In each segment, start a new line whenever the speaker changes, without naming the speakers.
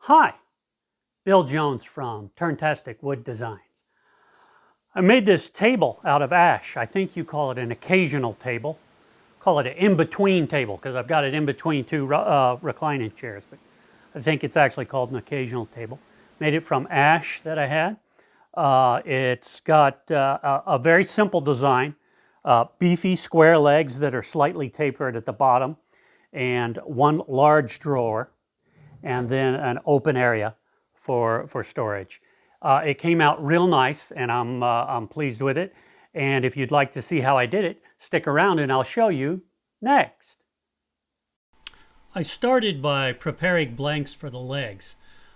Hi, Bill Jones from Turntastic Wood Designs. I made this table out of ash. I think you call it an occasional table. Call it an in-between table because I've got it in between two reclining chairs, but I think it's actually called an occasional table. Made it from ash that I had. It's got a very simple design, beefy square legs that are slightly tapered at the bottom, and one large drawer, and then an open area for storage. It came out real nice, and I'm pleased with it. And if you'd like to see how I did it, stick around and I'll show you next. I started by preparing blanks for the legs.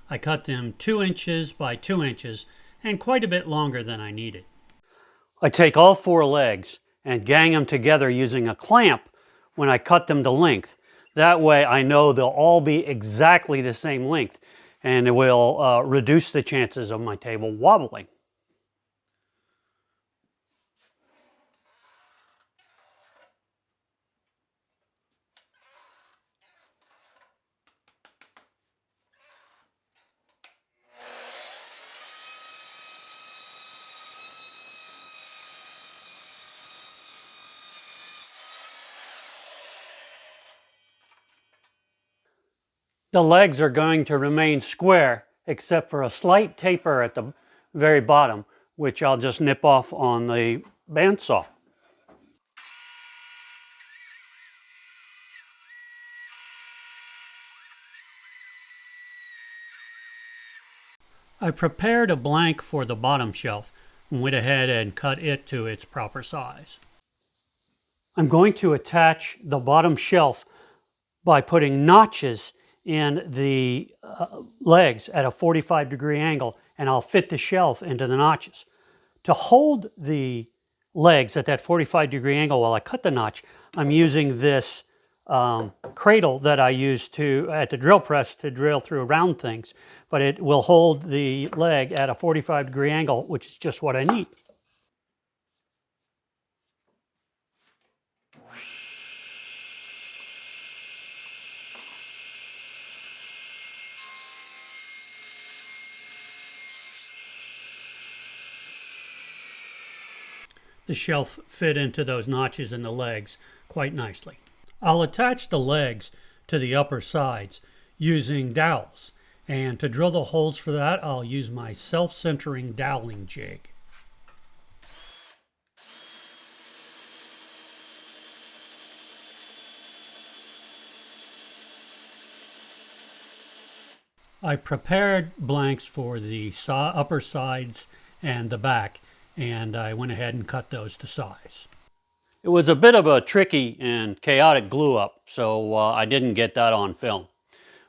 I cut them 2 inches by 2 inches and quite a bit longer than I needed. I take all 4 legs and gang them together using a clamp when I cut them to length. That way I know they'll all be exactly the same length, and it will reduce the chances of my table wobbling. The legs are going to remain square except for a slight taper at the very bottom, which I'll just nip off on the bandsaw. I prepared a blank for the bottom shelf and went ahead and cut it to its proper size. I'm going to attach the bottom shelf by putting notches in the legs at a 45-degree angle, and I'll fit the shelf into the notches. To hold the legs at that 45-degree angle while I cut the notch, I'm using this cradle that I use at the drill press to drill through round things, but it will hold the leg at a 45-degree angle, which is just what I need. The shelf fit into those notches in the legs quite nicely. I'll attach the legs to the upper sides using dowels, and to drill the holes for that I'll use my self-centering doweling jig. I prepared blanks for the upper sides and the back, and I went ahead and cut those to size. It was a bit of a tricky and chaotic glue up, so I didn't get that on film.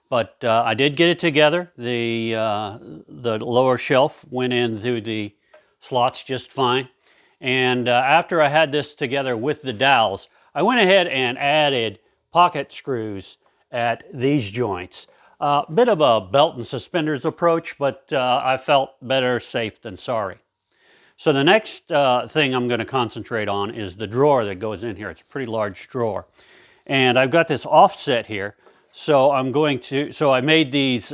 But I did get it together. The lower shelf went into the slots just fine. And after I had this together with the dowels, I went ahead and added pocket screws at these joints. A bit of a belt and suspenders approach, but I felt better safe than sorry. So the next thing I'm going to concentrate on is the drawer that goes in here. It's a pretty large drawer. And I've got this offset here. So I made these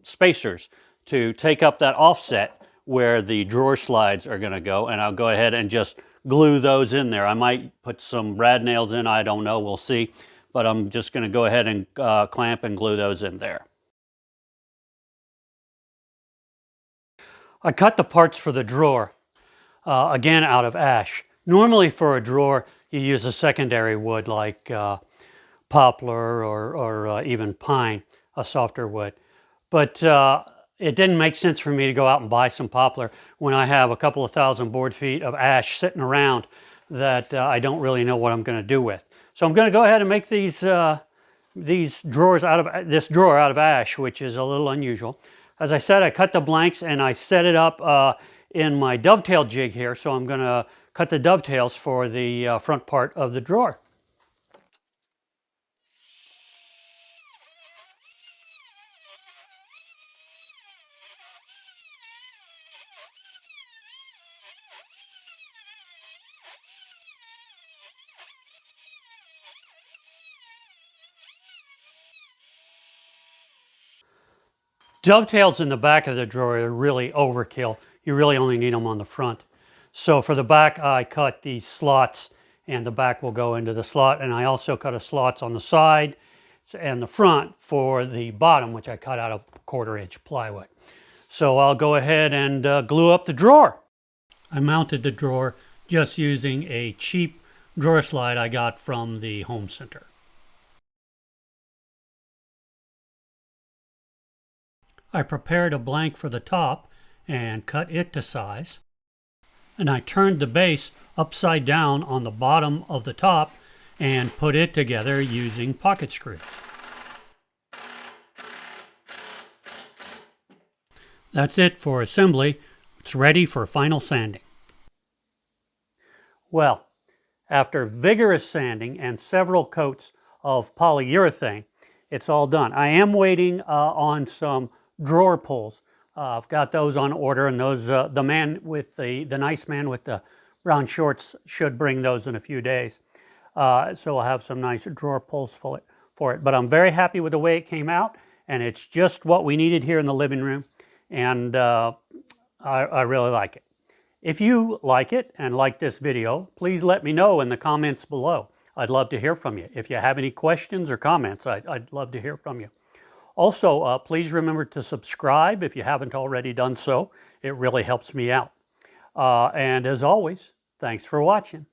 spacers to take up that offset where the drawer slides are going to go. And I'll go ahead and just glue those in there. I might put some brad nails in, I don't know, we'll see. But I'm just going to go ahead and clamp and glue those in there. I cut the parts for the drawer. Again, out of ash. Normally for a drawer, you use a secondary wood like poplar or even pine, a softer wood. But it didn't make sense for me to go out and buy some poplar when I have a couple of thousand board feet of ash sitting around that I don't really know what I'm going to do with. So I'm going to go ahead and make these drawers this drawer out of ash, which is a little unusual. As I said, I cut the blanks and I set it up in my dovetail jig here, so I'm going to cut the dovetails for the front part of the drawer. Dovetails in the back of the drawer are really overkill. You really only need them on the front. So for the back, I cut these slots, and the back will go into the slot. And I also cut a slots on the side and the front for the bottom, which I cut out of 1/4 inch plywood. So I'll go ahead and glue up the drawer. I mounted the drawer just using a cheap drawer slide I got from the home center. I prepared a blank for the top and cut it to size. And I turned the base upside down on the bottom of the top and put it together using pocket screws. That's it for assembly. It's ready for final sanding. Well, after vigorous sanding and several coats of polyurethane, it's all done. I am waiting on some drawer pulls. I've got those on order, and those the man with the nice man with the brown shorts should bring those in a few days. So I'll have some nice drawer pulls for it. But I'm very happy with the way it came out, and it's just what we needed here in the living room, and I really like it. If you like it and like this video, please let me know in the comments below. I'd love to hear from you. If you have any questions or comments, I'd love to hear from you. Also, please remember to subscribe if you haven't already done so. It really helps me out. And as always, thanks for watching.